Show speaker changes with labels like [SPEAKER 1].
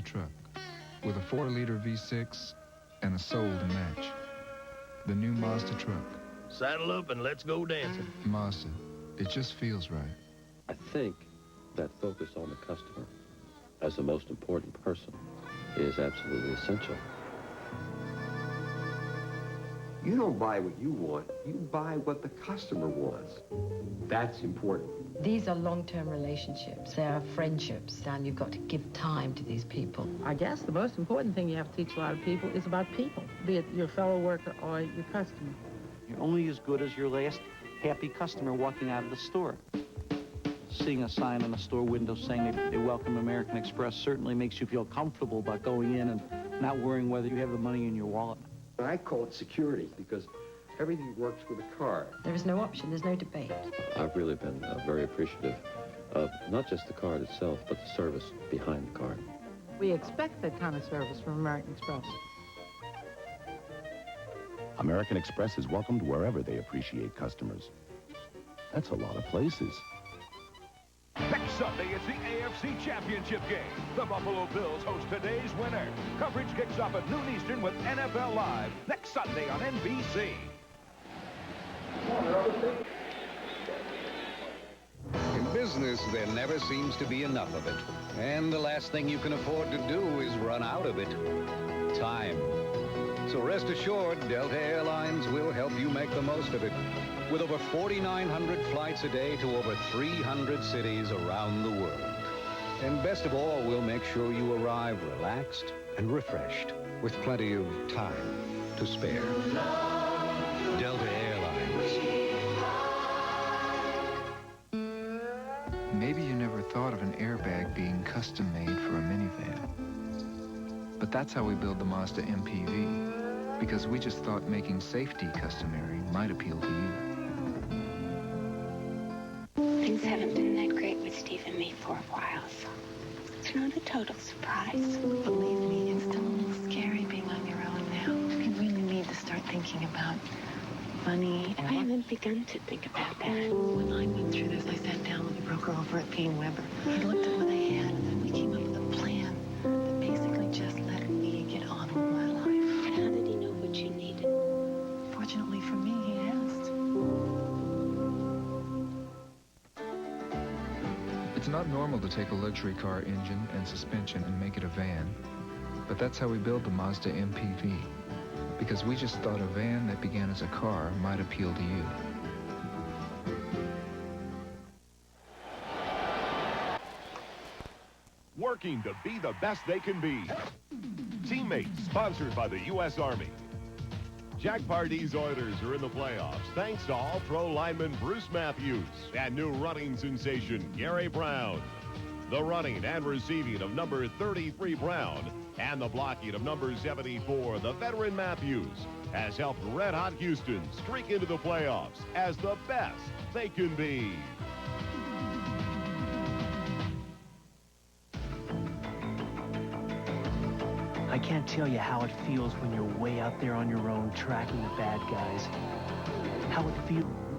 [SPEAKER 1] truck with a 4-liter V6 and a soul to match. The new Mazda truck.
[SPEAKER 2] Saddle up and let's go dancing.
[SPEAKER 1] Mazda, it just feels right.
[SPEAKER 3] I think that focus on the customer as the most important person is absolutely essential.
[SPEAKER 4] You don't buy what you want, you buy what the customer wants. That's important.
[SPEAKER 5] These are long-term relationships. They are friendships, and you've got to give time to these people.
[SPEAKER 6] I guess the most important thing you have to teach a lot of people is about people, be it your fellow worker or your customer.
[SPEAKER 7] You're only as good as your last happy customer walking out of the store. Seeing a sign on a store window saying they welcome American Express certainly makes you feel comfortable about going in and not worrying whether you have the money in your wallet.
[SPEAKER 4] I call it security because everything works with a car.
[SPEAKER 5] There is no option, there's no debate.
[SPEAKER 3] I've really been very appreciative of not just the card itself, but the service behind the card.
[SPEAKER 6] We expect that kind of service from American Express.
[SPEAKER 8] American Express is welcomed wherever they appreciate customers. That's a lot of places.
[SPEAKER 9] Next Sunday, it's the AFC Championship game. The Buffalo Bills host today's winner. Coverage kicks off at noon Eastern with NFL Live next Sunday on NBC.
[SPEAKER 10] In business, there never seems to be enough of it. And the last thing you can afford to do is run out of it. Time. So rest assured, Delta Airlines will help you make the most of it. With over 4,900 flights a day to over 300 cities around the world. And best of all, we'll make sure you arrive relaxed and refreshed with plenty of time to spare. Delta Airlines.
[SPEAKER 1] Maybe you never thought of an airbag being custom made for a minivan. But that's how we build the Mazda MPV, because we just thought making safety customary might appeal to you.
[SPEAKER 11] Things haven't been that great with Steve and me for a while, so it's not a total surprise.
[SPEAKER 12] Believe me, it's still a little scary being on your own now. You really need to start thinking about money.
[SPEAKER 11] I haven't begun to think about that.
[SPEAKER 12] When I went through this, I sat down with the broker over at P. Weber. He looked at what I had, and then we came up with a plan that basically just let me get on with my life.
[SPEAKER 11] And how did he know what you needed?
[SPEAKER 12] Fortunately for me, he asked.
[SPEAKER 1] It's not normal to take a luxury car engine and suspension and make it a van. But that's how we build the Mazda MPV. Because we just thought a van that began as a car might appeal to you.
[SPEAKER 9] Working to be the best they can be. Teammates, sponsored by the U.S. Army. Jack Pardee's Oilers are in the playoffs thanks to All-Pro lineman Bruce Matthews and new running sensation Gary Brown. The running and receiving of number 33 Brown and the blocking of number 74, the veteran Matthews, has helped red-hot Houston streak into the playoffs as the best they can be.
[SPEAKER 7] I can't tell you how it feels when you're way out there on your own tracking the bad guys. How it feels.